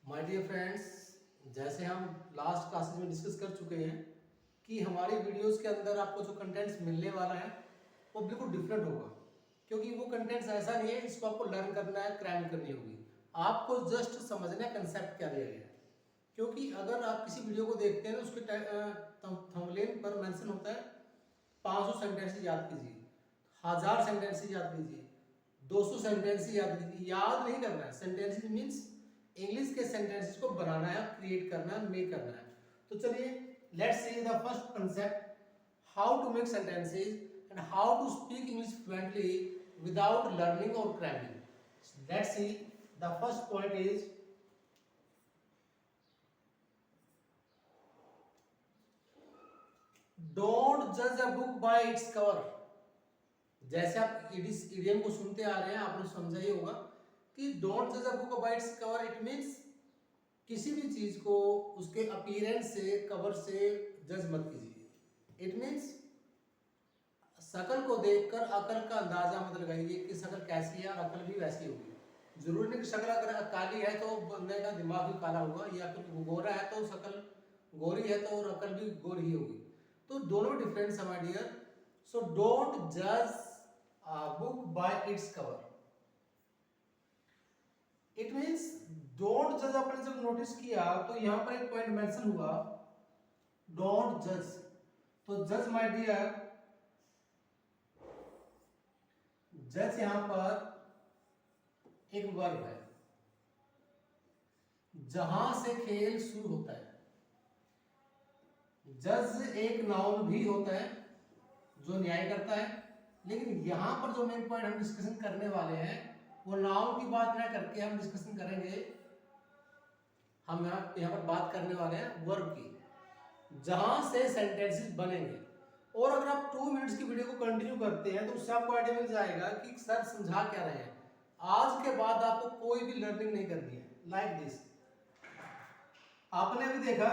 My dear friends, जैसे हम last classes में डिस्कस कर चुके हैं कि हमारी वीडियोस के अंदर आपको जो कंटेंट्स मिलने वाला है वो बिल्कुल डिफरेंट होगा, क्योंकि वो कंटेंट्स ऐसा नहीं है इसको आपको लर्न करना है, क्रैम करनी होगी। आपको जस्ट समझना है कंसेप्ट क्या दिया गया है। क्योंकि अगर आप किसी वीडियो को देखते हैं तो उसके थंबनेल पर मेंशन होता है 500 सेंटेंसेस याद कीजिए, 1000 सेंटेंसेस याद कीजिए, 200 सेंटेंसेस याद कीजिए। याद नहीं करना है, सेंटेंसेस मीन्स इंग्लिश के सेंटेंसेस को बनाना है, क्रिएट करना है, मेक करना है। तो चलिए let's see the first concept, how to make sentences and how to speak English fluently without learning और cramming. Let's see the first point is don't जज a book by its cover. जैसे आप idiom को सुनते आ रहे हैं, आपने समझा ही होगा कि डोंट जज a book by its cover. It means किसी भी चीज को उसके अपीयरेंस से, कवर से जज मत कीजिए। इट मीन्स शकल को देखकर अकल का अंदाजा मत लगाइए कि शकल कैसी है और अकल भी वैसी होगी। जरूरी नहीं कि शकल अगर काली है तो बंदे का दिमाग भी काला होगा, या फिर गोरा है तो शकल गोरी है तो और अकल भी गोरी ही होगी। तो दोनों डिफरेंस है माय डियर। सो डोंट जज book by its cover. It means don't जज। आपने जब नोटिस किया तो यहां पर एक पॉइंट मेंशन हुआ, डोंट जज। तो जज माय डियर, जज यहां पर एक वर्ब है, जहां से खेल शुरू होता है। जज एक नाउन भी होता है जो न्याय करता है, लेकिन यहां पर जो मेन पॉइंट हम डिस्कशन करने वाले हैं वो नाउन की बात ना करके हम डिस्कशन करेंगे, हम यहाँ पर बात करने वाले हैं वर्ब की, जहां से सेंटेंसेस बनेंगे। और अगर आप 2 मिनट्स की वीडियो को कंटिन्यू करते हैं तो उससे आपको आइडिया मिल जाएगा कि सर समझा क्या रहे हैं। आज के बाद आपको कोई भी लर्निंग नहीं करनी है। लाइक दिस, आपने अभी देखा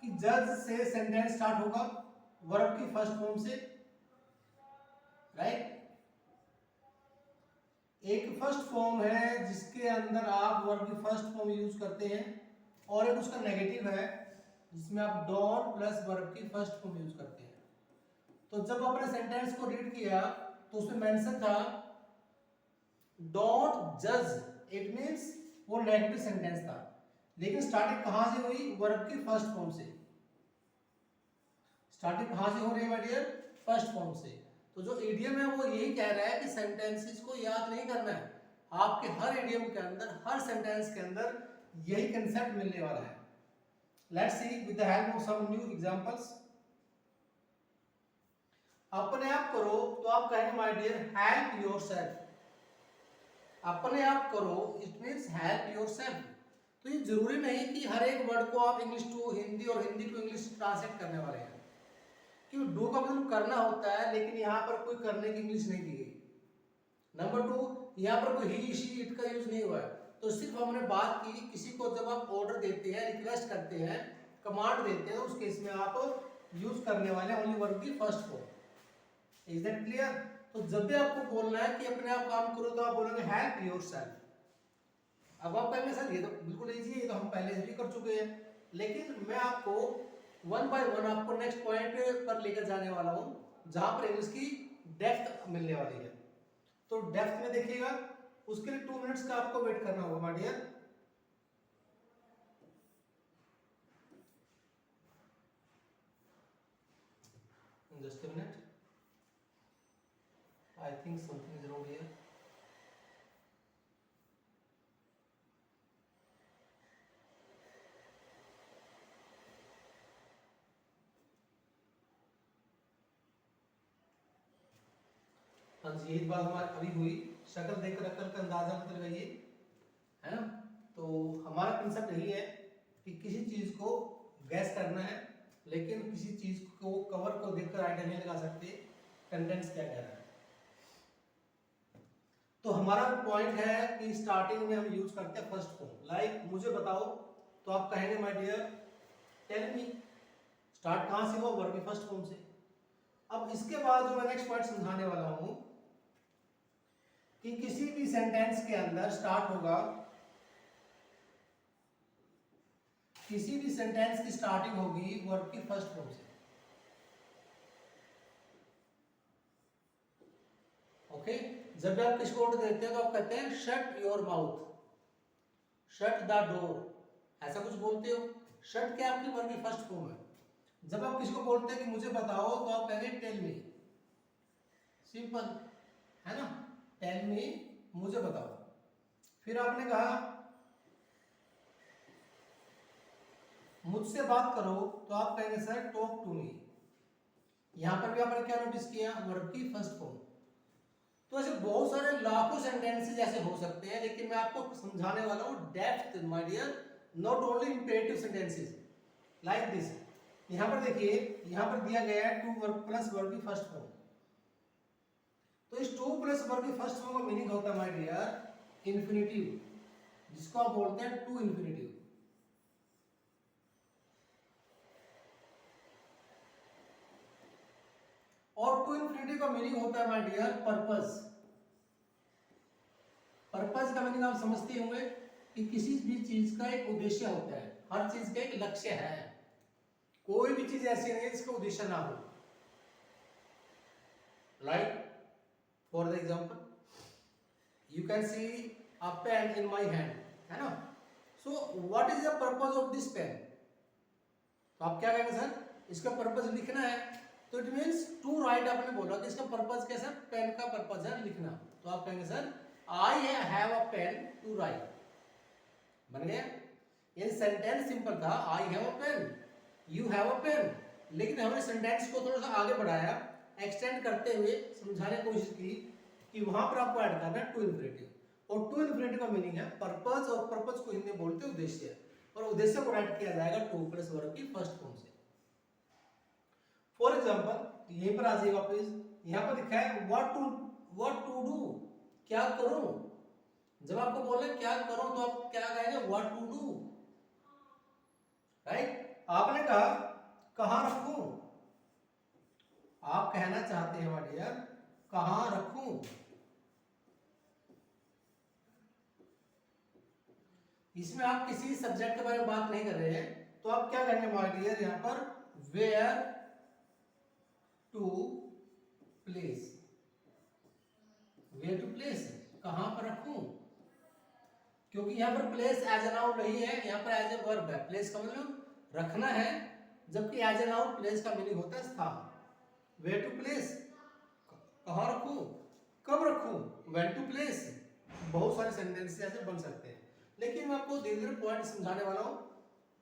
कि जज से सेंटेंस स्टार्ट होगा वर्ब की फर्स्ट फॉर्म से, राइट। एक फर्स्ट फॉर्म है जिसके अंदर आप वर्ब की फर्स्ट फॉर्म यूज करते हैं, और एक उसका नेगेटिव है जिसमें आप डोंट प्लस वर्ब की फर्स्ट फॉर्म यूज करते हैं। तो जब आपने सेंटेंस को रीड किया तो उसमें मेंशन था डोंट जज। इट मींस वो नेगेटिव सेंटेंस था, लेकिन स्टार्टिंग कहां से हुई? वर्ब की फर्स्ट फॉर्म से। स्टार्टिंग कहां से हो रही है माय डियर? फर्स्ट फॉर्म से। तो जो इडियम है वो यही कह रहा है कि सेंटेंसेस को याद नहीं करना है। आपके हर इडियम के अंदर, हर सेंटेंस के अंदर यही कंसेप्ट मिलने वाला है। Let's see with the help of some new examples. अपने आप करो तो आप कहेंगे माय डियर हेल्प योरसेल्फ। अपने आप करो इट मींस हेल्प योरसेल्फ। तो ये जरूरी नहीं कि हर एक वर्ड को आप इंग्लिश टू हिंदी और हिंदी टू इंग्लिश ट्रांसलेट करने वाले हैं, क्योंकि डू का मतलब करना होता है, लेकिन यहाँ पर कोई करने की इंग्लिश नहीं दी गई। नंबर 2, यहाँ पर कोई ही, शी, इट का यूज नहीं हुआ है। तो सिर्फ हमने बात की किसी को जब आप ऑर्डर देते हैं, रिक्वेस्ट करते हैं, कमांड देते हैं, उस केस में आप यूज करने वाले ओनली वर्ब की first form. Is that clear? तो जब भी आपको बोलना है कि अपने आप काम करो तो आप बोलोगे हेल्प योरसेल्फ। अब आप कहेंगे सर ये तो बिल्कुल इजी है, ये तो हम पहले से भी कर चुके हैं, लेकिन मैं आपको वन बाय वन आपको नेक्स्ट पॉइंट पर लेकर जाने वाला हूं जहां पर इंग्लिश की डेप्थ मिलने वाली है। तो डेप्थ में देखिएगा, उसके लिए 2 मिनट्स का आपको वेट करना होगा my dear. Just a minute, I think something is wrong here. हाँ जी, यही बात हमारी अभी हुई, शक्ल देखकर अकल का अंदाजा मत लगाइए, है ना। तो हमारा कंसेप्ट यही है कि किसी चीज को गैस करना है, लेकिन किसी चीज को, कवर को देखकर आइडिया नहीं लगा सकते कंटेंट्स क्या कह रहा है। तो हमारा पॉइंट है कि स्टार्टिंग में हम यूज करते हैं फर्स्ट फॉर्म। लाइक मुझे बताओ, तो आप कहेंगे my dear tell me. Start कहां से हुआ? वर्ब की फर्स्ट फॉर्म से। अब इसके बाद जो मैं नेक्स्ट पॉइंट समझाने वाला हूं कि किसी भी सेंटेंस के अंदर स्टार्ट होगा किसी भी सेंटेंस की स्टार्टिंग होगी वर्ब की फर्स्ट फॉर्म से। ओके, जब भी आप किसी को ऑर्डर देते हैं तो आप कहते हैं shut your mouth, shut the door, ऐसा कुछ बोलते हो। शट क्या आपकी वर्ब की फर्स्ट फॉर्म है। जब आप किसी को बोलते हैं कि मुझे बताओ तो आप कहेंगे टेल मी, सिंपल है ना, टेल मी, मुझे बताओ। फिर आपने कहा मुझसे बात करो तो आप कहेंगे सर टॉक टू मी। यहां पर भी आपने क्या नोटिस किया, वर्ब की फर्स्ट फॉर्म। तो ऐसे बहुत सारे लाखों सेंटेंसेस ऐसे हो सकते हैं, लेकिन मैं आपको समझाने वाला हूं depth my dear, not only imperative sentences like this. यहां पर देखिए, यहां पर दिया गया है टू वर्ब प्लस वर्ब की फर्स्ट फॉर्म। तो इस टू प्लस वर्ब की फर्स्ट फॉर्म का मीनिंग होता है माय डियर इंफिनिटिव, जिसको आप बोलते हैं टू इंफिनिटिव। और टू इंफिनिटिव का मीनिंग होता है माय डियर पर्पस। पर्पस का मीनिंग आप समझते होंगे कि किसी भी चीज का एक उद्देश्य होता है, हर चीज का एक लक्ष्य है। कोई भी चीज ऐसी नहीं है जिसका उद्देश्य ना हो। Like for the example you can see a pen in my hand, है ना। So what is the purpose of this pen. तो आप क्या कहेंगे सर, इसका पर्पस लिखना है। तो इट मीन्स टू राइट, आपने बोला कि इसका पर्पस कैसा, पेन का पर्पस है लिखना। तो आप कहेंगे sir I have a pen to write, बन गया। ये सेंटेंस सिंपल था, I have a pen, you have a pen, लेकिन हमने सेंटेंस को थोड़ा सा आगे बढ़ाया, एक्सटेंड करते हुए समझाने की कोशिश की कि वहां पर आपको ऐड करना है टू इंफिनिटिव। और टू इंफिनिटिव का मीनिंग है पर्पस, और पर्पस को हिंदी में बोलते हैं उद्देश्य, और उद्देश्य को राइट किया जाएगा टू प्लस वर्ब की फर्स्ट फॉर्म से। फॉर एग्जाम्पल यहीं पर आ जाइए वापस, यहां पर लिखा है व्हाट टू डू, क्या करूं। जब आपको बोले क्या करो तो आप क्या कहेंगे, व्हाट टू डू, राइट। आपने कहा कहां रखूं, आप कहना चाहते हैं माय डियर कहां रखूं। इसमें आप किसी सब्जेक्ट के बारे में बात नहीं कर रहे हैं, तो आप क्या कहेंगे माय डियर, यहां पर where to place, where to place, कहां पर रखूं। क्योंकि यहां पर प्लेस एज ए नाउन नहीं है, यहां पर एज ए वर्ब है। प्लेस का मतलब रखना है, जबकि एज ए नाउन प्लेस का मीनिंग होता है स्थान। वेयर टू प्लेस, कहां रखूं, कब रखूं, व्हेन टू प्लेस। बहुत सारे सेंटेंसेस ऐसे बन सकते हैं, लेकिन मैं आपको धीरे धीरे पॉइंट समझाने वाला हूं।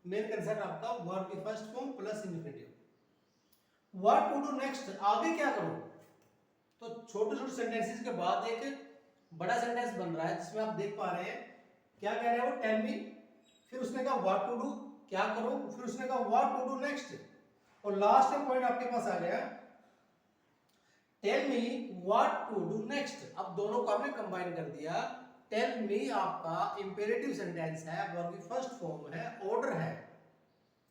मेन कंसेप्ट आपका वर्ब की first form plus infinitive. What to do next, आगे क्या करूं। तो छोटे छोटे सेंटेंसेस के बाद एक बड़ा सेंटेंस बन रहा है, जिसमें आप देख पा रहे हैं क्या कह रहे हैं वो, टेल मी, फिर उसने कहा व्हाट टू डू, क्या करो, फिर उसने कहा व्हाट टू डू नेक्स्ट, और लास्ट में पॉइंट आपके पास आ गया tell me what to do next. अब दोनों को आपने कंबाइन कर दिया। टेल मी आपका इंपेरेटिव सेंटेंस है, वर्ब की फर्स्ट फॉर्म है, ऑर्डर है।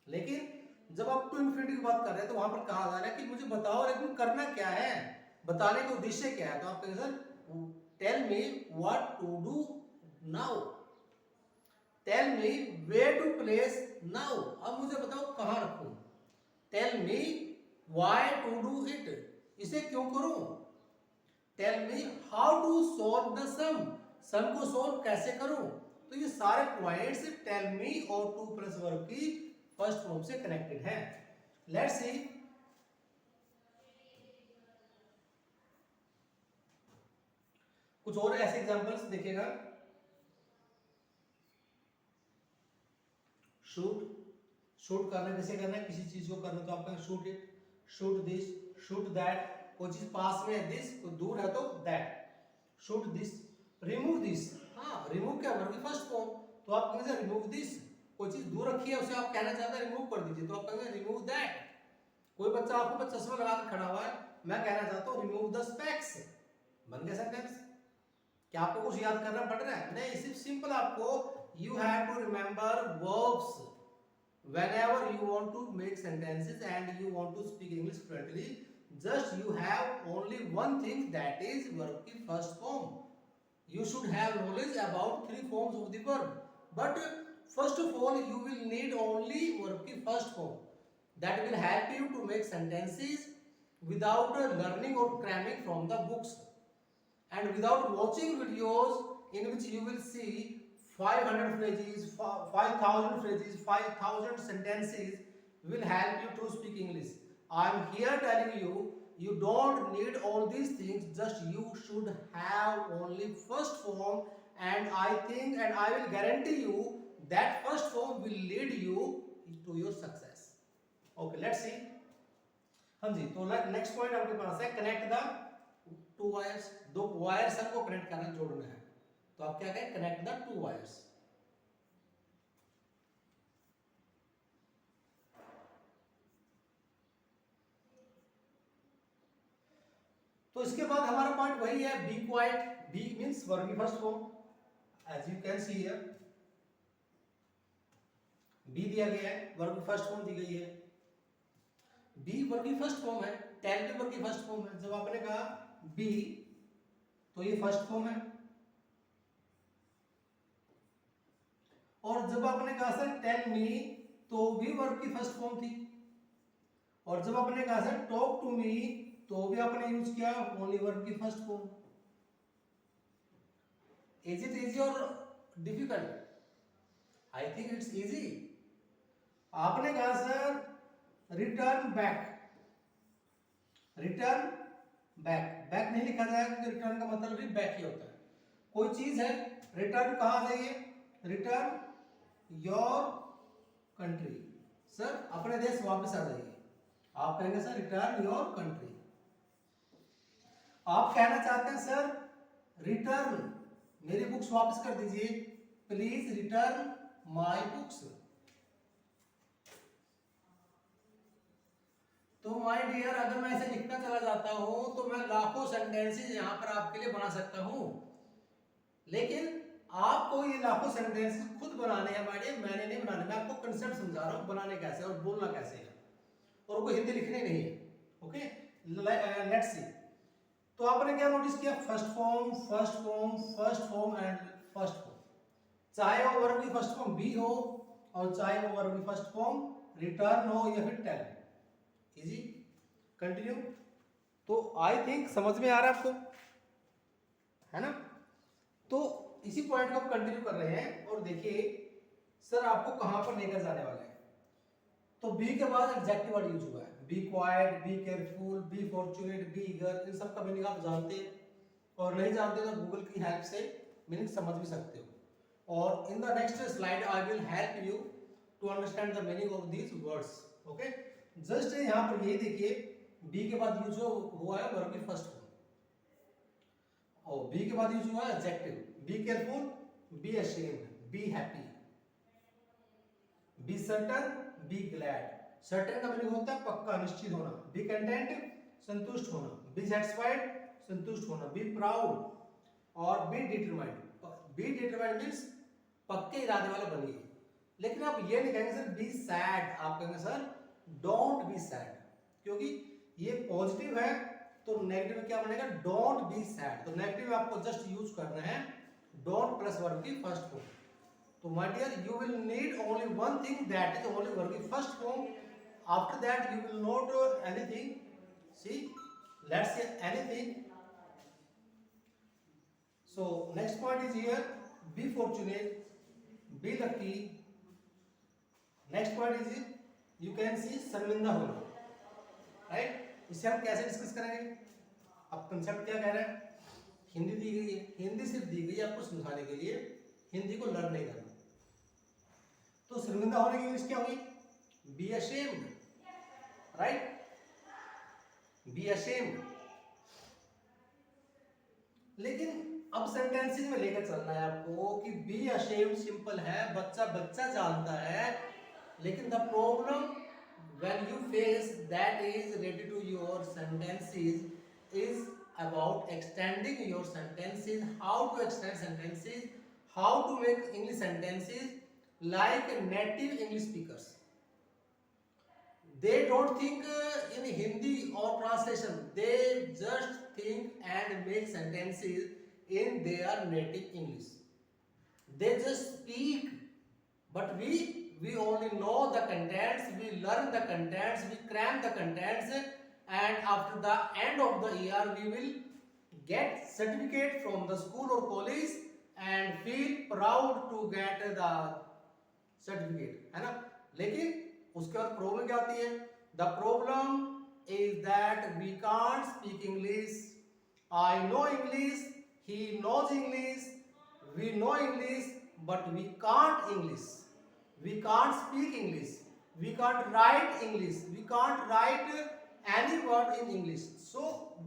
लेकिन जब आप टू इंफिनिटी की बात कर रहे हैं तो वहां पर कहा जा रहा है कि मुझे बताओ, लेकिन करना क्या है, बताने का उद्देश्य क्या है। तो आप कहेंगे sir tell me what to do now, tell me where to place now, अब मुझे बताओ कहां रखूं। Tell me why to do it, इसे क्यों करूं। Tell me how to solve the sum को सॉल्व कैसे करूं। तो ये सारे पॉइंट्स टेल मी और टू प्लस वर्ब की फर्स्ट फॉर्म से कनेक्टेड है। लेट्स सी, कुछ और ऐसे एग्जांपल्स देखिएगा। शूट, शूट करना कैसे करना है, किसी चीज को करना तो आपका shoot it, shoot this, shoot that. कोई चीज पास में है दिस, कोई दूर है तो that, shoot this. Remove this, हाँ रिमूव क्या, वर्ब की फर्स्ट फॉर्म। तो आप कहेंगे रिमूव दिस, कोई चीज दूर रखी है उसे आप कहना चाहते हैं रिमूव कर दीजिए, तो आप कहेंगे रिमूव दैट। कोई बच्चा आपके पास चश्मा लगा कर खड़ा हुआ है, मैं कहना चाहता हूँ रिमूव द स्पेक्स, बन गया सेंटेंस। क्या आपको कुछ याद करना पड़ रहा है, नहीं, सिर्फ सिंपल आपको you have to remember verbs whenever you want to make sentences and you want to speak English fluently. Just you have only one thing, that is verb की first form. You should have knowledge about three forms of the verb, but first of all you will need only verb की first form that will help you to make sentences without learning or cramming from the books and without watching videos in which you will see 500 phrases, 5000 phrases, 5000 sentences will help you to speak English. I am here telling you, you don't need all these things, just you should have only first form, and I think and I will guarantee you that first form will lead you to your success. Okay, let's see. हाँ जी, तो next point आपके पास है connect the two wires. दो wires हमको connect करना, जोड़ना है, तो आप क्या कहें, कनेक्ट द टू वायर्स. तो इसके बाद हमारा पॉइंट वही है, be quiet. Be means verb की first form, as you can see here be दिया गया है, वर्ब की फर्स्ट फॉर्म दी गई है. बी वर्ब की फर्स्ट फॉर्म है, टेल भी वर्ब की फर्स्ट फॉर्म है. जब आपने कहा बी तो ये फर्स्ट फॉर्म है, और जब आपने कहा सर टेल मी तो भी वर्ब की फर्स्ट फॉर्म थी, और जब आपने कहा सर टॉक टू मी तो भी आपने यूज किया ओनली वर्ब की first form. Is it easy और difficult? I think it's easy. आपने कहा sir return back. Return back, back नहीं लिखा जाएगा क्योंकि रिटर्न का मतलब भी बैक ही होता है. कोई चीज है, रिटर्न कहाँ जाइए, रिटर्न योर कंट्री. सर अपने देश वापस आ जाइए, आप कहेंगे सर रिटर्न योर कंट्री. आप कहना चाहते हैं सर रिटर्न मेरी बुक्स वापस कर दीजिए, प्लीज रिटर्न माय बुक्स. तो माय डियर, अगर मैं ऐसे लिखना चला जाता हूं तो मैं लाखों सेंटेंसेस यहां पर आपके लिए बना सकता हूं, लेकिन आपको ये लाखों सेंटेंसेस खुद बनाने हैं माय डियर, मैंने नहीं बनाने. मैं आपको कंसेप्ट समझा रहा हूं, बनाने कैसे और बोलना कैसे है, और कोई हिंदी लिखनी नहीं है. Okay, let's see. तो आपने क्या नोटिस किया, first form, first form, first form and first form. चाहे वो वर्ब की फर्स्ट फॉर्म बी हो और चाहे वो वर्ब की फर्स्ट फॉर्म रिटर्न हो या फिर टेल. इजी. कंटिन्यू. तो आई थिंक समझ में आ रहा है आपको, है ना. तो इसी पॉइंट को हम कंटिन्यू कर रहे हैं, और देखिए सर आपको कहां पर लेकर जाने वाले हैं. तो बी के बाद एडजेक्टिव वर्ड यूज हुआ है, be quiet, be careful, be fortunate, be eager. इन सब का मीनिंग आप जानते हैं, और नहीं जानते तो गूगल की हेल्प से मीनिंग समझ भी सकते हो. और in the next slide I will help you to understand the meaning of these words. Okay, just यहाँ पर ये देखिए, बी के बाद यूज हुआ है वर्ब की फर्स्ट फॉर्म, और बी के बाद यूज हुआ है adjective. B careful, be ashamed, be happy, be certain, be glad. Certain का मीनिंग होता है पक्का, निश्चित होना. बी कंटेंट, संतुष्ट होना. बी सेटिस्फाइड, संतुष्ट होना. बी प्राउड, और be determined. Be determined means पक्के इरादे वाला बनिए. लेकिन आप ये नहीं कहेंगे सर बी सैड, आप कहेंगे सर डोंट बी सैड, क्योंकि ये पॉजिटिव है, तो नेगेटिव में क्या बनेगा, डोंट बी सैड. तो नेगेटिव आपको जस्ट यूज करना है डोंट प्लस वर्ब की फर्स्ट फॉर्म. तो my dear, you will need only one thing, that is only verb की first form. After that you will not anything. See, let's say anything. So next point is here, be fortunate, be lucky. Next point is you can see शर्मिंदा होना, right? इसे हम कैसे discuss करेंगे. अब concept क्या कह रहा है, हिंदी दी गई है, हिंदी सिर्फ दी गई है आपको समझाने के लिए, हिंदी को लर्न नहीं करना. तो शर्मिंदा होने की इंग्लिश क्या हुई, be ashamed, right, be ashamed. लेकिन अब सेंटेंसेस में लेकर चलना है आपको कि बी अशेम्ड सिंपल है, बच्चा बच्चा जानता है, लेकिन the problem when you face that is related to your sentences is about extending your sentences, how to extend sentences, how to make English sentences like native English speakers. They don't think in Hindi or translation, they just think and make sentences in their native English. They just speak but we only know the contents, we learn the contents, we cram the contents, and after the end of the year we will get certificate from the school or college and feel proud to get the certificate, है ना। लेकिन उसके बाद problem क्या आती है? The problem is that we can't speak English. I know English, he knows English, we know English, but we can't English, we can't speak English, we can't write English, we can't write any word in English. So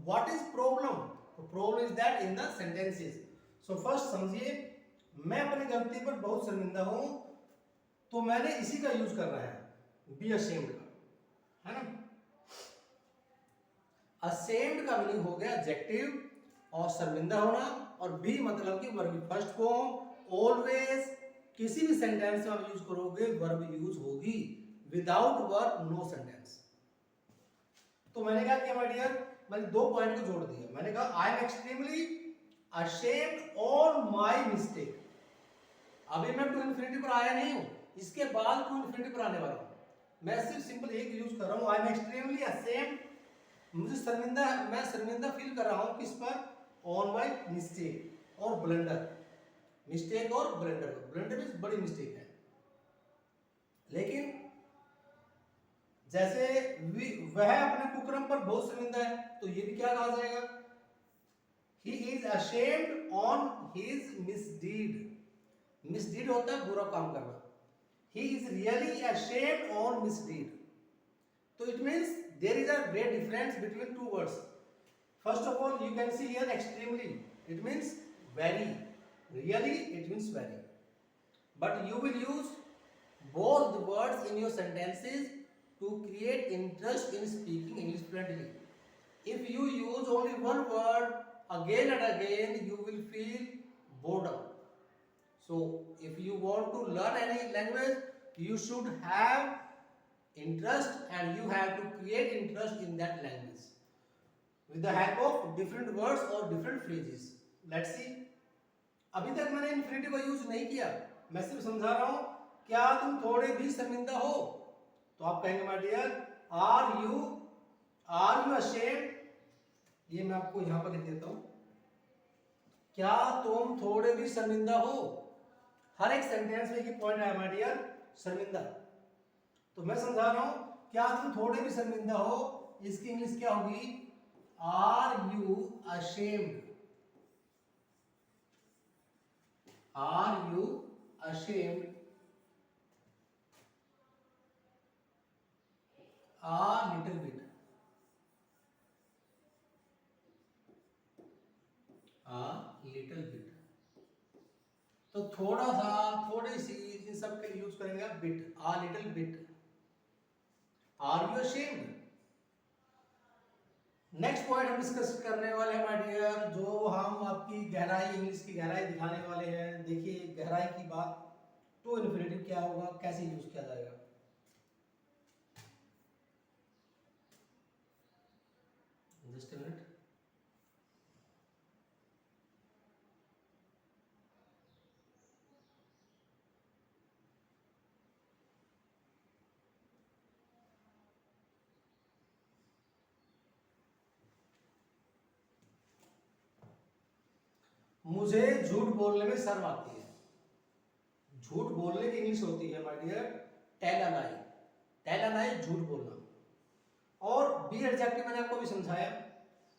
what is problem? Problem is that in the sentences. So first समझिए, मैं अपनी गलती पर बहुत शर्मिंदा हूं, तो मैंने इसी का यूज कर रहा है, बी अशेम्ड का, है ना। अशेम्ड का मीनिंग हो गया एडजेक्टिव और शर्मिंदा होना, और बी मतलब कि वर्ब की फर्स्ट फॉर्म। ऑलवेज किसी भी सेंटेंस में आप यूज करोगे वर्ब यूज होगी, विदाउट वर्ब नो सेंटेंस। तो मैंने क्या किया माय डियर, मैंने दो पॉइंट को जोड़ दिया। मैंने कहा I am extremely ashamed on my mistake. अभी मैं टू इन्फिनिटी पर आया नहीं हूं, इसके बाद टू इन्फिनिटी पर आने वाला हूं। मैं सिर्फ सिंपल एक यूज कर रहा हूं, आई एम एक्सट्रीमली अशेम्ड, मुझे शर्मिंदा, मैं शर्मिंदा फील कर रहा हूं किस पर? ऑन माय मिस्टेक और ब्लंडर। मिस्टेक और ब्लंडर, ब्लंडर मींस बड़ी मिस्टेक है। लेकिन जैसे वह अपने कुकर्म पर बहुत शर्मिंदा है, तो ये भी क्या कहा जाएगा? He is ashamed on his misdeed. Misdeed होता है बुरा काम करना। He is really ashamed on misdeed. So it means there is a great difference between two words. First of all, you can see here extremely. It means very. Really, it means very. But you will use both the words in your sentences to create interest in speaking English fluently. If you use only one word again and again, you will feel boredom. So if you want to learn any language, you should have interest and you have to create interest in that language with the help of different words or different phrases. Let's see. अभी तक मैंने infinitive का use नहीं किया, मैं सिर्फ समझा रहा हूं। क्या तुम थोड़े भी शर्मिंदा हो? तो आप कहेंगे my dear, are you ashamed? ये मैं आपको यहां पर लिख देता हूं, क्या तुम थोड़े भी शर्मिंदा हो? हर एक सेंटेंस में ये पॉइंट है माय डियर, शर्मिंदा। तो मैं समझा रहा हूं, क्या तुम थोड़े भी शर्मिंदा हो? इसकी इंग्लिश क्या होगी? Are you ashamed? Are you ashamed a little bit? a little bit। तो थोड़ा सा, थोड़ी सी, इन सब के यूज करेंगे bit, a little bit. Are you ashamed? Next point हम डिस्कस करने वाले हैं माय डियर, जो हम आपकी गहराई, इंग्लिश की गहराई दिखाने वाले हैं। देखिए गहराई की बात, टू इन्फिनिटिव क्या होगा, कैसे यूज किया जाएगा। Just a minute. मुझे झूठ बोलने में शर्म आती है। झूठ बोलने की इंग्लिश होती है my dear tell a lie. Tell a lie झूठ बोलना। और बी एडजेक्टिव मैंने आपको भी समझाया।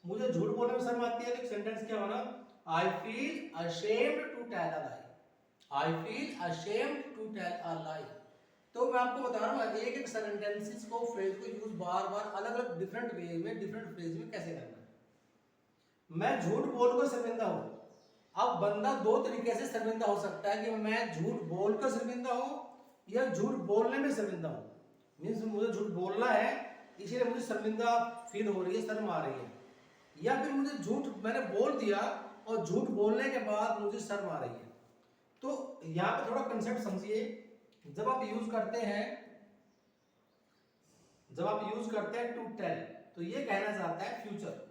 मुझे झूठ बोलने में शर्म आती है, तो सेंटेंस क्या बना? I feel ashamed to tell a lie. I feel ashamed to tell a lie. तो मैं आपको बता रहा हूँ एक एक सेंटेंसेस को, फ्रेज को यूज बार बार अलग अलग डिफरेंट वे में, डिफरेंट फ्रेज में कैसे करना है। मैं झूठ बोलकर शर्मिंदा हूं। अब बंदा दो तरीके से शर्मिंदा हो सकता है कि मैं झूठ बोलकर शर्मिंदा हूं या झूठ बोलने में शर्मिंदा हूं। मीन्स मुझे झूठ बोलना है इसीलिए मुझे शर्मिंदा फील हो रही है, शर्म आ रही है, या फिर मुझे झूठ मैंने बोल दिया और झूठ बोलने के बाद मुझे शर्म आ रही है। तो यहाँ पे थोड़ा कंसेप्ट समझिए। जब आप यूज करते हैं टू टेल, तो ये कहना चाहता है फ्यूचर,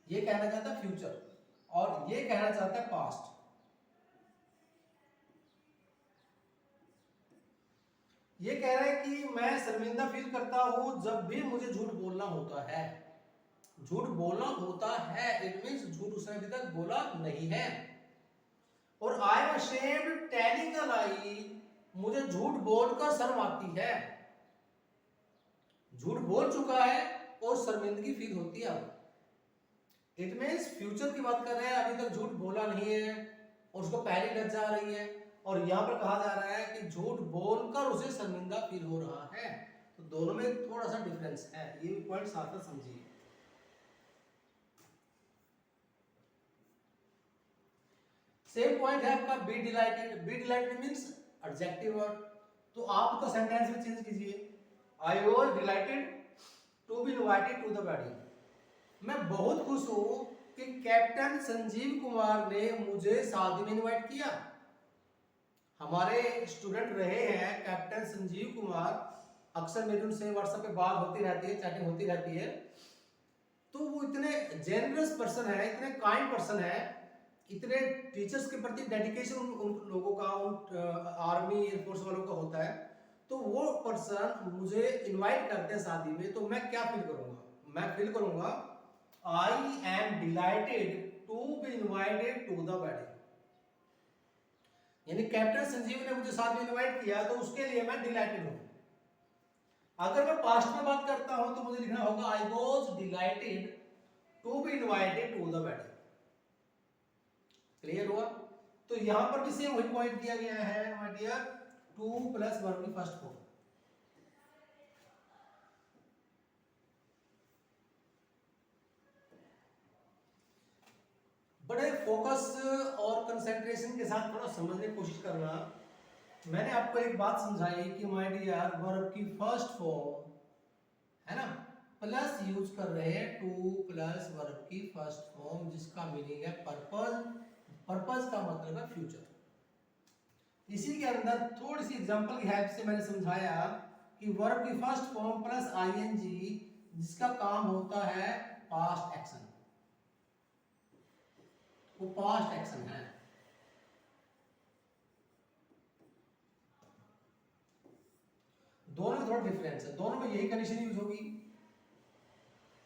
ये कहना चाहता है फ्यूचर, और ये कहना चाहता है पास्ट। ये कह रहे हैं कि मैं शर्मिंदा फील करता हूं जब भी मुझे झूठ बोलना होता है। झूठ बोलना होता है, इट मींस झूठ उसने अभी तक बोला नहीं है। और I am ashamed telling a lie, मुझे झूठ बोलकर शर्म आती है। झूठ बोल चुका है और शर्मिंदगी फील होती है अब। इट मींस फ्यूचर की बात कर रहे हैं, अभी तक झूठ बोला नहीं है और उसको पहली लज्जा आ रही है। और यहां पर कहा जा रहा है कि झूठ बोलकर उसे शर्मिंदा फील हो रहा है। तो दोनों में थोड़ा सा डिफरेंस है, ये पॉइंट साथ साथ समझिए। सेम पॉइंट है आपका be delighted. Be delighted means adjective word, तो आप उसको सेंटेंस में चेंज कीजिए। I was delighted to be invited to the wedding. मैं बहुत खुश हूं कि कैप्टन संजीव कुमार ने मुझे शादी में इनवाइट किया। हमारे स्टूडेंट रहे हैं कैप्टन संजीव कुमार, अक्सर मेरी उनसे व्हाट्सएप पे बात होती रहती है, चैटिंग होती रहती है। तो वो इतने जेनरस पर्सन है, इतने काइंड पर्सन है, इतने टीचर्स के प्रति डेडिकेशन उन लोगों का, उन आर्मी एयरफोर्स वालों का होता है। तो वो पर्सन मुझे इनवाइट करते हैं शादी में, तो मैं क्या फील करूंगा? मैं फील करूंगा I am delighted to be invited to the wedding. यानी कैप्टन संजीव ने मुझे साथ में इनवाइट किया, तो उसके लिए मैं डिलाइटेड हूं। अगर मैं पास्ट में बात करता हूं तो मुझे लिखना होगा I was delighted to be invited to the wedding. Clear हुआ? तो यहां पर भी सेम वही पॉइंट दिया गया है my dear, to plus verb की फर्स्ट फॉर्म। बड़े फोकस और कंसंट्रेशन के साथ थोड़ा समझने की कोशिश करना। मैंने आपको एक बात समझाई कि माय डियर वर्ब की फर्स्ट फॉर्म है ना, प्लस यूज कर रहे हैं टू प्लस वर्ब की फर्स्ट फॉर्म, जिसका मीनिंग है पर्पस। पर्पस का मतलब है फ्यूचर। इसी के अंदर थोड़ी सी एग्जांपल की हेल्प से मैंने समझाया कि वर्ब की फर्स्ट फॉर्म प्लस आईएनजी, जिसका काम होता है पास्ट एक्शन, वो पास्ट एक्शन है। दोनों में थोड़ा डिफरेंस है, दोनों में यही कंडीशन यूज होगी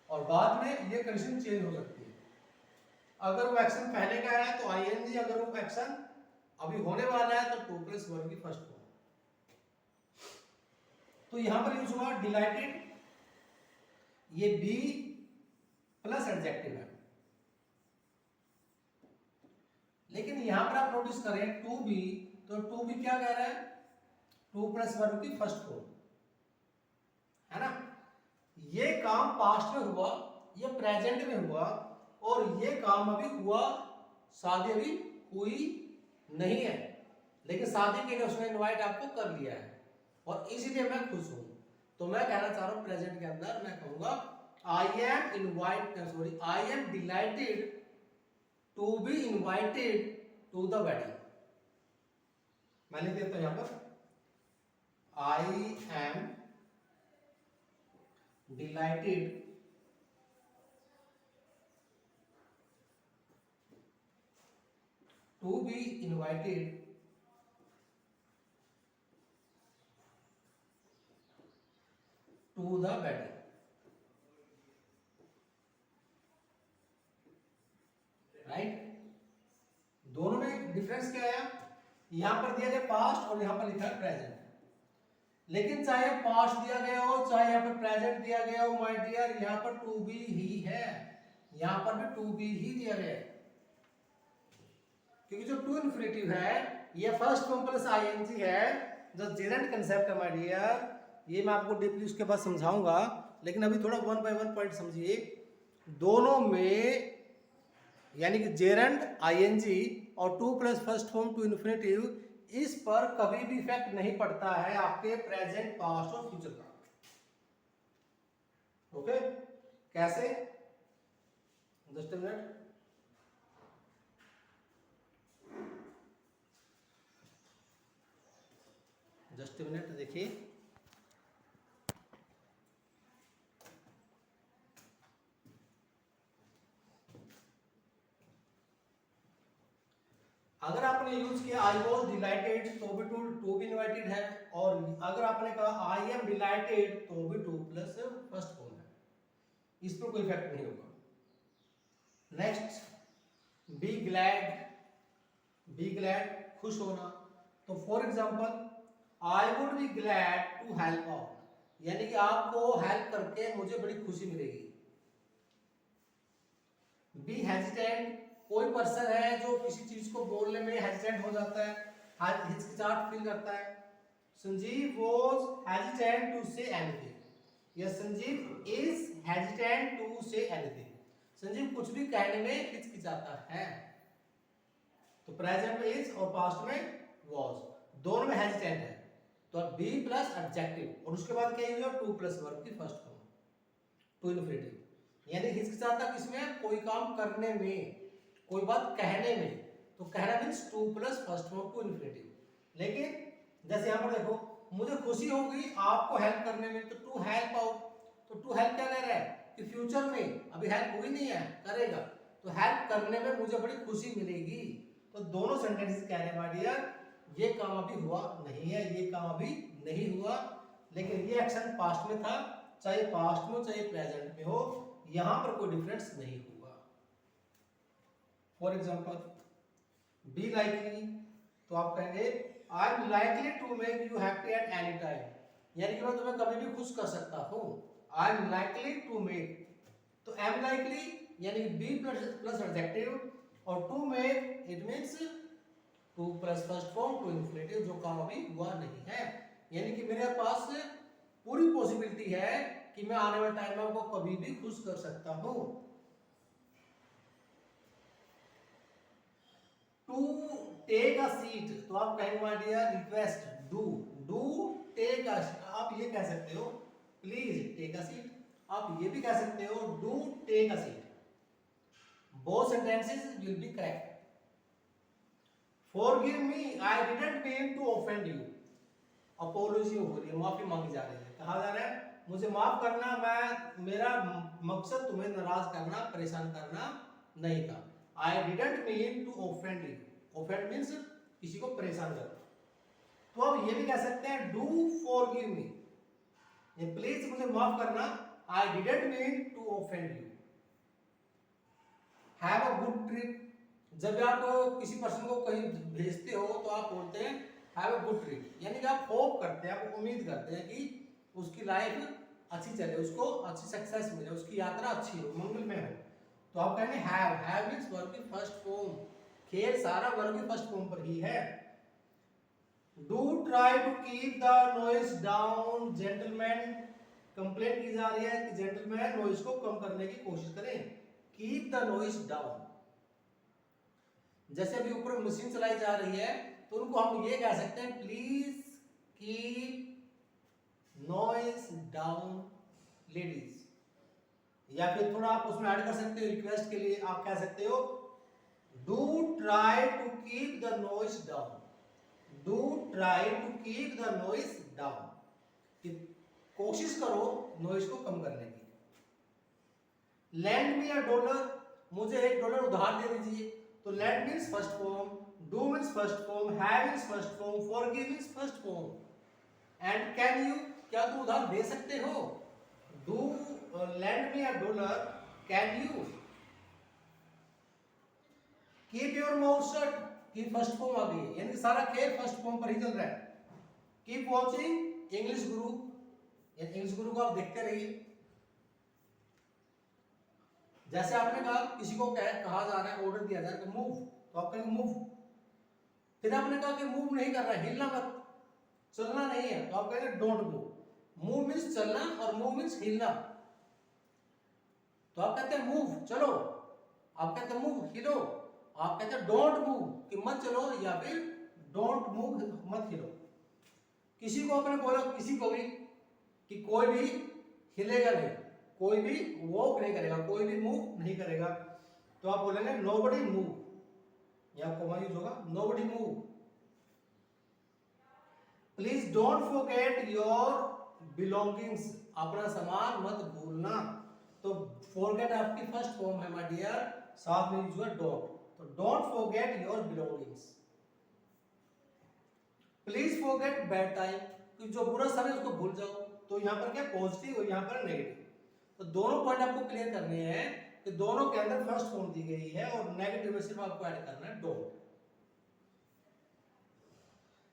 और बाद में ये कंडीशन चेंज हो सकती है। अगर वो एक्शन पहले का है तो आईएनजी, अगर वो एक्शन अभी होने वाला है तो टू प्लस वर्ब की फर्स्ट फॉर्म। तो यहां पर यूज हुआ डिलाइटेड, ये बी प्लस एडजेक्टिव है। लेकिन यहां पर आप नोटिस करें टू बी, तो टू बी क्या कह रहा है? टू प्लस वर्ब की फर्स्ट फॉर्म है ना। ये काम पास्ट में हुआ, ये प्रेजेंट में हुआ, और ये काम अभी हुआ, शादी अभी हुई नहीं है, लेकिन शादी के लिए उसने इनवाइट आपको कर लिया है और इसीलिए मैं खुश हूं। तो मैं कहना चाह रहा हूं प्रेजेंट के अंदर मैं कहूंगा I am delighted to be invited to the wedding. मैं लिख देता हूं यहां पर I am delighted to be invited to the wedding. Right? दोनों में डिफरेंस क्या है? यहां पर दिया गया पास्ट और यहां पर लिखा है प्रेजेंट। लेकिन चाहे पास्ट दिया गया हो, चाहे यहां पर प्रेजेंट दिया गया हो माय डियर, यहां पर टू बी ही है, यहां पर भी टू बी ही दिया गया है। क्योंकि जो टू इन्फिनेटिव है ये फर्स्ट फॉर्म प्लस आईएनजी है, जो जेरेंट कंसेप्ट है माय डियर, ये मैं आपको डीपली उसके बाद समझाऊंगा। लेकिन अभी थोड़ा वन बाय वन पॉइंट समझिए। दोनों में यानी कि जेरेंट आईएनजी और to plus first form to infinitive, इस पर कभी भी इफेक्ट नहीं पड़ता है आपके प्रेजेंट, पास्ट और फ्यूचर का। ओके? कैसे? Just a minute. Just a minute, देखिए अगर आपने यूज किया आई वॉज डिलाइटेड तो भी टू भी इनवाइटेड है, और अगर आपने कहा आई एम डिलाइटेड तो भी टू प्लस फर्स्ट फॉर्म है, इस पर कोई इफेक्ट नहीं होगा। नेक्स्ट बी ग्लैड खुश होना। तो for example I would be glad to help out, यानी कि आपको हेल्प करके मुझे बड़ी खुशी मिलेगी। बी हेजिटेंट, कोई पर्सन है जो किसी चीज को बोलने में हेजिटेंट हो जाता है, हिचकिचाहट फील करता है। Sanjeev was hesitant to say anything, या Sanjeev is hesitant to say anything, Sanjeev कुछ भी कहने में हिचकिचाता है। तो प्रेजेंट में इज और पास्ट में वाज, दोनों में हेजिटेंट है, तो बी प्लस एडजेक्टिव और उसके बाद क्या हुआ टू प्लस वर्ब की फर्स्ट फॉर्म टू इन्फिनिटिव, यानी हिचकिचाता किसमें, कोई काम करने में, कोई बात कहने में, तो कहना means to plus first form to infinitive. लेकिन जैसे यहाँ पर देखो मुझे खुशी होगी आपको हेल्प करने में, तो टू हेल्प आउट, तो टू हेल्प क्या कह रहा है कि फ्यूचर में, अभी हेल्प हुई नहीं है, करेगा, तो हेल्प करने में मुझे बड़ी खुशी मिलेगी। तो दोनों सेंटेंसेस कह रहे हैं माय डियर ये काम अभी हुआ नहीं है, ये काम अभी नहीं हुआ, लेकिन ये एक्शन पास्ट में था, चाहे पास्ट में चाहे प्रेजेंट में हो, यहां पर कोई डिफरेंस नहीं होगा। फॉर एग्जांपल बी लाइकली, तो आप कहेंगे I am likely to make you happy at any time, यानी कि मैं तुम्हें कभी भी खुश कर सकता हूं। I am likely to make, तो एम लाइकली यानी कि बी प्लस एडजेक्टिव, और to make it means to plus first form to infinitive, जो काम अभी हुआ नहीं है, यानी कि मेरे पास पूरी पॉसिबिलिटी है कि मैं आने वाले टाइम में आपको कभी भी खुश कर सकता हूं। टू टेक अ सीट, तो आप कहेंगे my dear request do take a, आप ये कह सकते हो प्लीज टेक अ सीट, आप ये भी कह सकते हो do take a seat, both sentences will be correct. Forgive me, I didn't mean to offend you. Apology हो रही है, माफी मांगी जा रही है, कहा जा रहा है मुझे माफ करना, मैं मेरा मकसद तुम्हें नाराज करना, परेशान करना नहीं था। I didn't mean to offend you. Offend means किसी को परेशान करना। तो अब ये भी कह सकते हैं do forgive me, ये प्लीज मुझे माफ करना, I didn't mean to offend you. Have a good trip, जब भी आप किसी पर्सन को कहीं भेजते हो तो आप बोलते हैं हैव अ गुड ट्रिप, यानी कि आप होप करते हैं, आप उम्मीद करते हैं कि उसकी लाइफ अच्छी चले, उसको अच्छी सक्सेस मिले, उसकी यात्रा अच्छी हो, मंगलमय हो, तो आप कहेंगे हैव मींस वर्ब की फर्स्ट फॉर्म, खेल सारा वर्ब की फर्स्ट फॉर्म पर ही है। Do try to keep the noise down, gentleman complaint की जा रही है कि जेंटलमैन नॉइज को कम करने की कोशिश करें, कीप द नॉइज डाउन। जैसे अभी ऊपर मशीन चलाई जा रही है तो उनको हम ये कह सकते हैं please keep noise down ladies, या फिर थोड़ा आप उसमें ऐड कर सकते हो रिक्वेस्ट के लिए, आप कह सकते हो do try to keep the noise down, do try to keep the noise down, कोशिश करो नॉइज को कम करने की। लैंड मी अ डॉलर, मुझे $1 उधार दे दीजिए, तो land means first form, do means first form, have means first form, forgive means first form, and can you, क्या तुम उधार दे सकते हो, do land me a dollar, can you. Keep your mouth shut की फर्स्ट फॉर्म आ गई है, यानी सारा खेल फर्स्ट फॉर्म पर ही चल रहा है। कीप वॉचिंग इंग्लिश गुरु, इंग्लिश गुरु को आप देखते रहिए। जैसे आपने कहा किसी को कहा जा रहा है, ऑर्डर दिया जा रहा है मूव, तो आप कहेंगे मूव, फिर आपने कहा कि मूव नहीं कर रहा है, हिलना मत, चलना नहीं है, तो आप कहेंगे डोंट मूव। मूव मींस चलना और मूव मींस हिलना, तो आप कहते हैं मूव चलो, आप कहते हैं मूव हिलो, आप कहते हैं डोंट मूव कि मत चलो, या फिर डोंट मूव मत हिलो। किसी को आपने बोला किसी को भी कि कोई भी हिलेगा नहीं, कोई भी वॉक नहीं करेगा, कोई भी मूव नहीं करेगा, तो आप बोलेंगे नोबडी मूव, या कोमा यूज होगा nobody move. Please don't forget your belongings, अपना सामान मत भूलना, तो फॉरगेट आपकी फर्स्ट फॉर्म है माय डियर, साथ में यूज हुआ डोंट, तो don't forget your belongings. Please forget bad time, तो जो बुरा समय उसको भूल जाओ। तो यहाँ पर क्या पॉजिटिव और यहाँ पर नेगेटिव। तो दोनों पॉइंट आपको क्लियर करने हैं कि दोनों के अंदर फर्स्ट फॉर्म दी गई है और नेगेटिव में सिर्फ आपको ऐड करना है डोंट।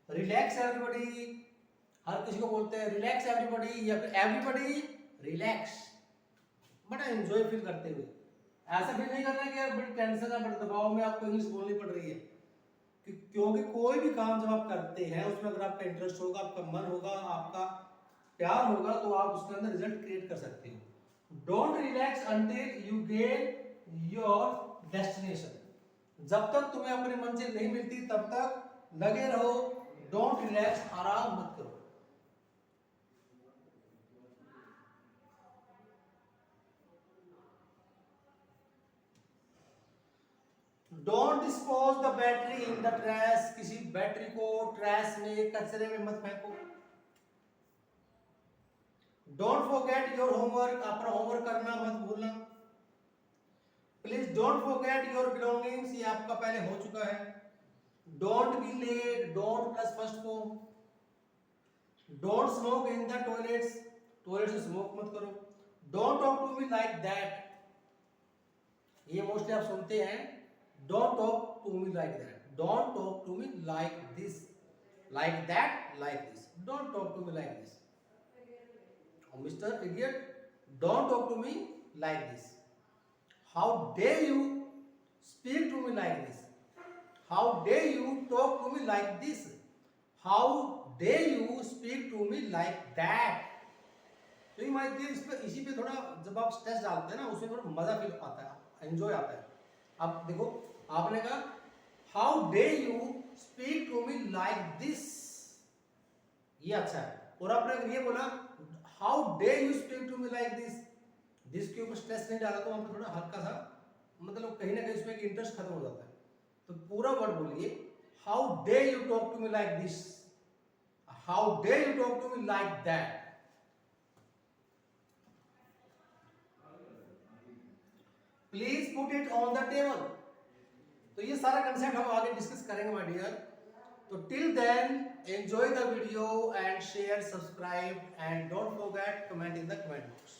रिलैक्स एवरीबॉडी, हर किसी को बोलते हैं रिलैक्स एवरीबॉडी या फिर एवरीबॉडी रिलैक्स, बड़ा एंजॉय फील करते हुए। ऐसा फील नहीं करना कि यार बड़ी टेंशन है, बड़े दबाव में आपको इंग्लिश बोलनी पड़ रही है, क्योंकि कोई भी काम जब आप करते हैं उसमें अगर आपका इंटरेस्ट होगा, आपका मन होगा, आपका प्यार होगा, तो आप उसके अंदर रिजल्ट क्रिएट कर सकते हो। Don't relax until you gain your destination, जब तक तुम्हें अपनी मंजिल नहीं मिलती तब तक लगे रहो। डोंट रिलैक्स, आराम मत करो। Don't dispose the battery in the trash, किसी बैटरी को ट्रैश में, कचरे में मत फेंको। डोंट फॉरगेट योर होमवर्क, अपना होमवर्क करना मत भूलना। Please don't forget your belongings, ये आपका पहले हो चुका है। Don't be late, don't plus first form. Don't smoke in the toilets, toilet से स्मोक मत करो। Don't talk to me like that, ये मोस्टली आप सुनते हैं। Don't talk to me like that, don't talk to me like this, like that, like this, don't talk to me like this. Mister idiot, don't talk to me like this. How dare you speak to me like this, how dare you talk to me like this, how dare you speak to me like that. तो ये my dear, इस पे इसी पे थोड़ा जब आप stress डालते हैं ना, उसमें थोड़ा मजा फील आता है, एंजॉय आता है। अब देखो, आपने कहा how dare you speak to me like this, ये अच्छा है। और आपने अगर ये बोला how dare you speak to me like this, this के ऊपर स्ट्रेस नहीं डाला तो वहां पर थोड़ा हल्का सा, मतलब कहीं ना कहीं उसमें इंटरेस्ट खत्म हो जाता है। तो पूरा वर्ड बोलिए, how dare you talk to me like this, how dare you talk to me like that. Please put it on the table. तो ये सारा कंसेप्ट हम आगे डिस्कस करेंगे माय डियर। तो till then enjoy the video and share, subscribe and don't forget comment in the comment box.